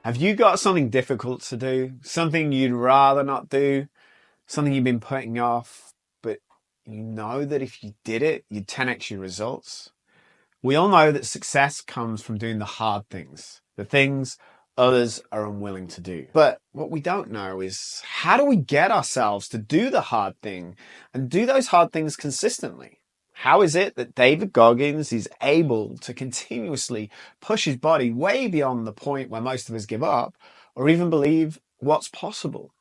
Have you got something difficult to do? Something you'd rather not do? Something you've been putting off, but you know that if you did it, you'd 10x your results? We all know that success comes from doing the hard things, the things others are unwilling to do. But what we don't know is, how do we get ourselves to do the hard thing and do those hard things consistently? How is it that David Goggins is able to continuously push his body way beyond the point where most of us give up or even believe what's possible?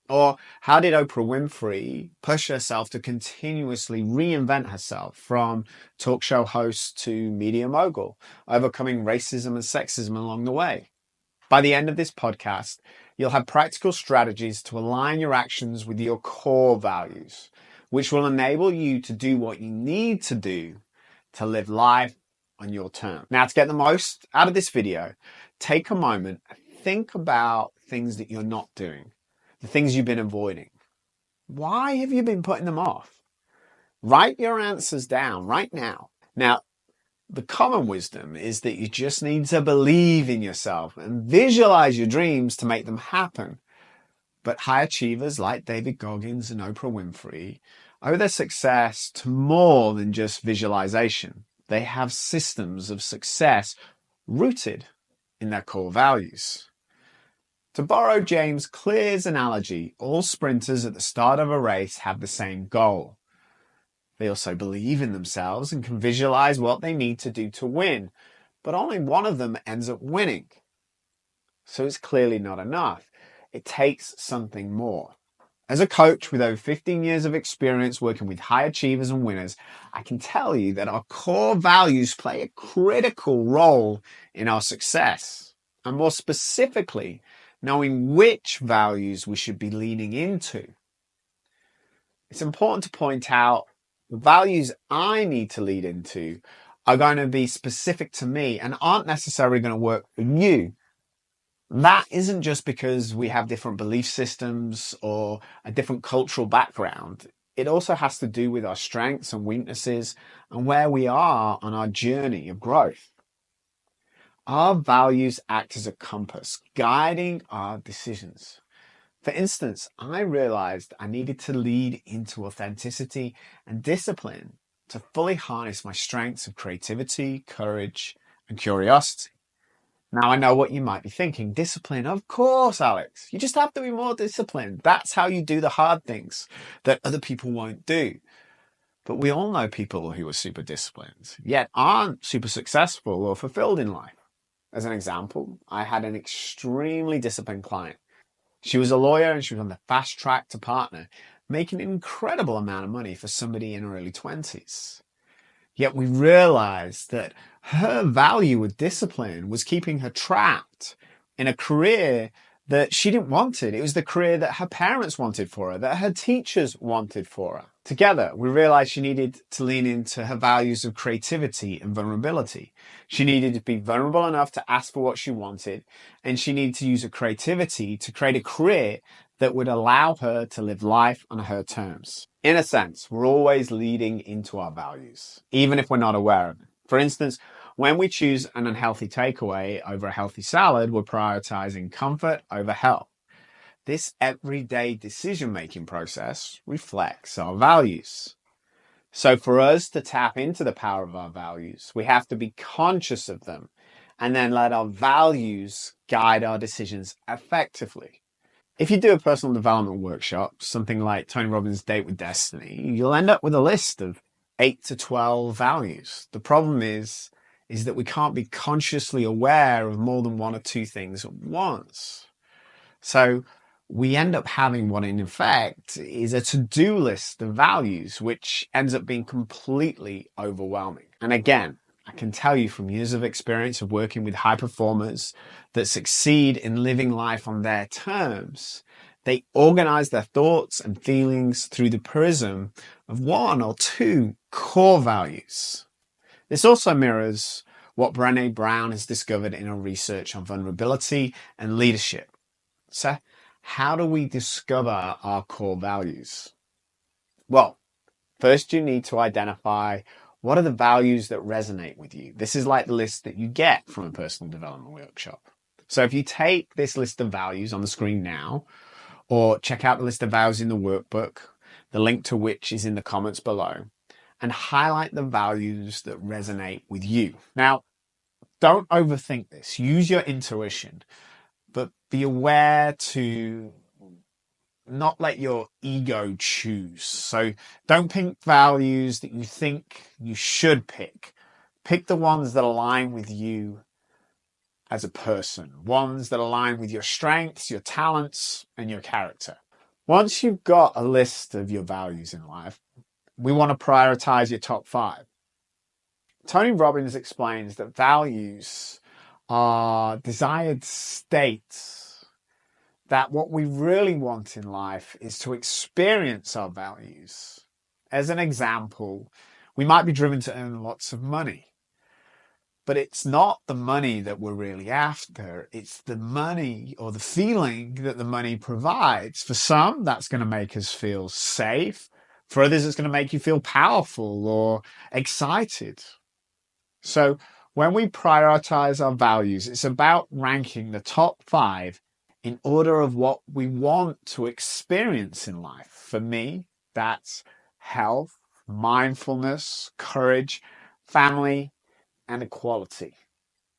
Or how did Oprah Winfrey push herself to continuously reinvent herself from talk show host to media mogul, overcoming racism and sexism along the way? By the end of this podcast, you'll have practical strategies to align your actions with your core values, which will enable you to do what you need to do to live life on your terms. Now, to get the most out of this video, take a moment and think about things that you're not doing, the things you've been avoiding. Why have you been putting them off? Write your answers down right now. Now, the common wisdom is that you just need to believe in yourself and visualize your dreams to make them happen. But high achievers like David Goggins and Oprah Winfrey owe their success to more than just visualization. They have systems of success rooted in their core values. To borrow James Clear's analogy, all sprinters at the start of a race have the same goal. They also believe in themselves and can visualize what they need to do to win, but only one of them ends up winning. So it's clearly not enough. It takes something more. As a coach with over 15 years of experience working with high achievers and winners, I can tell you that our core values play a critical role in our success. And more specifically, knowing which values we should be leaning into. It's important to point out the values I need to lead into are going to be specific to me and aren't necessarily going to work for you. That isn't just because we have different belief systems or a different cultural background. It also has to do with our strengths and weaknesses and where we are on our journey of growth. Our values act as a compass, guiding our decisions. For instance, I realized I needed to lead into authenticity and discipline to fully harness my strengths of creativity, courage, and curiosity. Now I know what you might be thinking. Discipline, of course, Alex. You just have to be more disciplined. That's how you do the hard things that other people won't do. But we all know people who are super disciplined, yet aren't super successful or fulfilled in life. As an example, I had an extremely disciplined client. She was a lawyer and she was on the fast track to partner, making an incredible amount of money for somebody in her early 20s. Yet we realized that her value of discipline was keeping her trapped in a career that she didn't want it. It was the career that her parents wanted for her, that her teachers wanted for her. Together, we realized she needed to lean into her values of creativity and vulnerability. She needed to be vulnerable enough to ask for what she wanted, and she needed to use her creativity to create a career that would allow her to live life on her terms. In a sense, we're always leading into our values, even if we're not aware of it. For instance, when we choose an unhealthy takeaway over a healthy salad, we're prioritizing comfort over health. This everyday decision-making process reflects our values. So for us to tap into the power of our values, we have to be conscious of them and then let our values guide our decisions effectively. If you do a personal development workshop, something like Tony Robbins' Date with Destiny, you'll end up with a list of 8 to 12 values. The problem is that we can't be consciously aware of more than one or two things at once. So we end up having what in effect is a to-do list of values, which ends up being completely overwhelming. And again, I can tell you from years of experience of working with high performers that succeed in living life on their terms, they organize their thoughts and feelings through the prism of one or two core values. This also mirrors what Brené Brown has discovered in her research on vulnerability and leadership. So how do we discover our core values? Well, first you need to identify what are the values that resonate with you. This is like the list that you get from a personal development workshop. So if you take this list of values on the screen now, or check out the list of values in the workbook, the link to which is in the comments below, and highlight the values that resonate with you. Now, don't overthink this. Use your intuition, but be aware to not let your ego choose. So don't pick values that you think you should pick. Pick the ones that align with you as a person, ones that align with your strengths, your talents, and your character. Once you've got a list of your values in life, we want to prioritize your top 5. Tony Robbins explains that values are desired states, that what we really want in life is to experience our values. As an example, we might be driven to earn lots of money, but it's not the money that we're really after. It's the money or the feeling that the money provides. For some, that's going to make us feel safe. For others, it's going to make you feel powerful or excited. So when we prioritize our values, it's about ranking the top 5 in order of what we want to experience in life. For me, that's health, mindfulness, courage, family, and equality.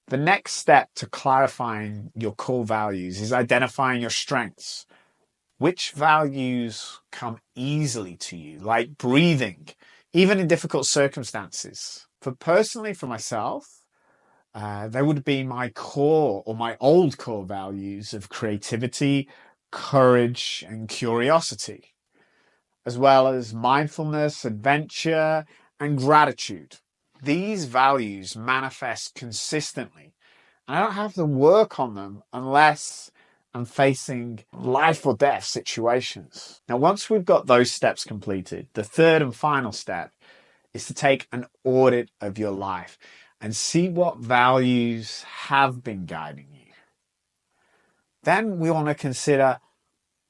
The next step to clarifying your core values is identifying your strengths. Which values come easily to you, like breathing, even in difficult circumstances? For myself, they would be my core or my old core values of creativity, courage, and curiosity, as well as mindfulness, adventure, and gratitude. These values manifest consistently, and I don't have to work on them unless I'm facing life or death situations. Now, once we've got those steps completed, the third and final step is to take an audit of your life and see what values have been guiding you. Then we want to consider,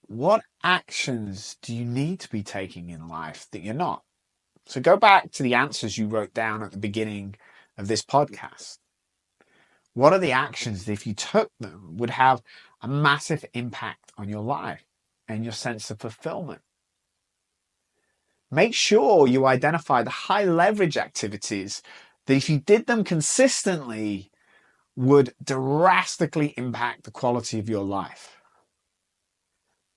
what actions do you need to be taking in life that you're not? So go back to the answers you wrote down at the beginning of this podcast. What are the actions that if you took them would have a massive impact on your life and your sense of fulfillment? Make sure you identify the high leverage activities that if you did them consistently would drastically impact the quality of your life.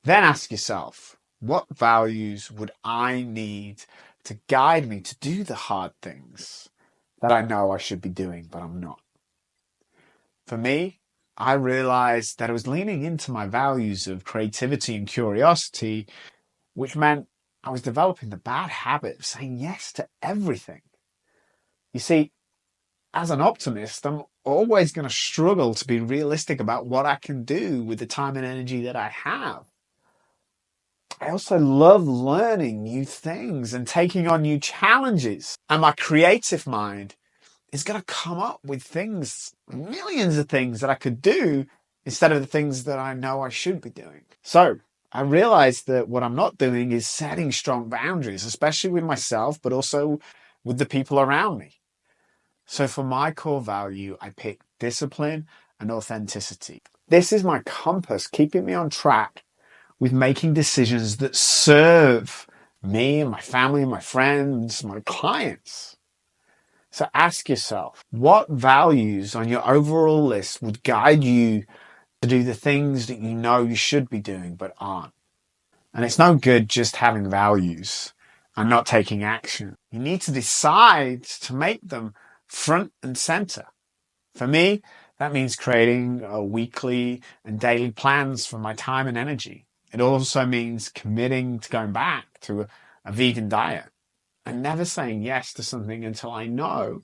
Then ask yourself, what values would I need to guide me to do the hard things that I know I should be doing, but I'm not? For me, I realized that I was leaning into my values of creativity and curiosity, which meant I was developing the bad habit of saying yes to everything. You see, as an optimist, I'm always going to struggle to be realistic about what I can do with the time and energy that I have. I also love learning new things and taking on new challenges. And my creative mind is going to come up with things, millions of things that I could do instead of the things that I know I should be doing. So I realized that what I'm not doing is setting strong boundaries, especially with myself, but also with the people around me. So for my core value, I picked discipline and authenticity. This is my compass, keeping me on track with making decisions that serve me and my family, my friends, my clients. So ask yourself, what values on your overall list would guide you to do the things that you know you should be doing but aren't? And it's no good just having values and not taking action. You need to decide to make them front and center. For me, that means creating weekly and daily plans for my time and energy. It also means committing to going back to a vegan diet and never saying yes to something until I know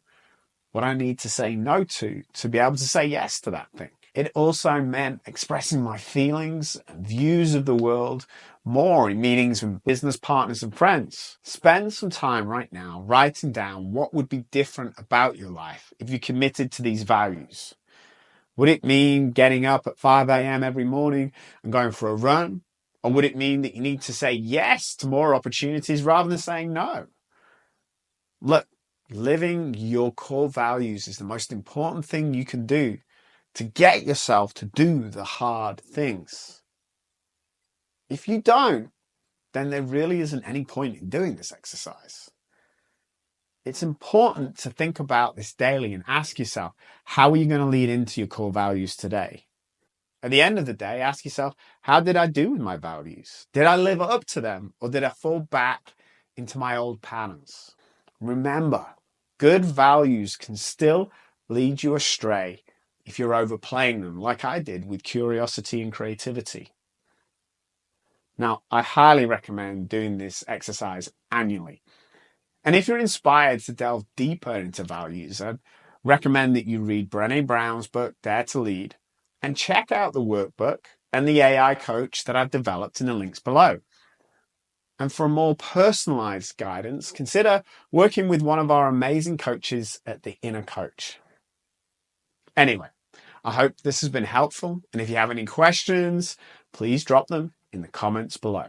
what I need to say no to be able to say yes to that thing. It also meant expressing my feelings and views of the world more in meetings with business partners and friends. Spend some time right now writing down what would be different about your life if you committed to these values. Would it mean getting up at 5 a.m. every morning and going for a run? Or would it mean that you need to say yes to more opportunities rather than saying no? Look, living your core values is the most important thing you can do to get yourself to do the hard things. If you don't, then there really isn't any point in doing this exercise. It's important to think about this daily and ask yourself, how are you going to lead into your core values today? At the end of the day, ask yourself, how did I do with my values? Did I live up to them, or did I fall back into my old patterns? Remember, good values can still lead you astray if you're overplaying them, like I did with curiosity and creativity. Now, I highly recommend doing this exercise annually. And if you're inspired to delve deeper into values, I'd recommend that you read Brené Brown's book, Dare to Lead, and check out the workbook and the AI coach that I've developed in the links below. And for more personalized guidance, consider working with one of our amazing coaches at The Inner Coach. Anyway, I hope this has been helpful. And if you have any questions, please drop them in the comments below.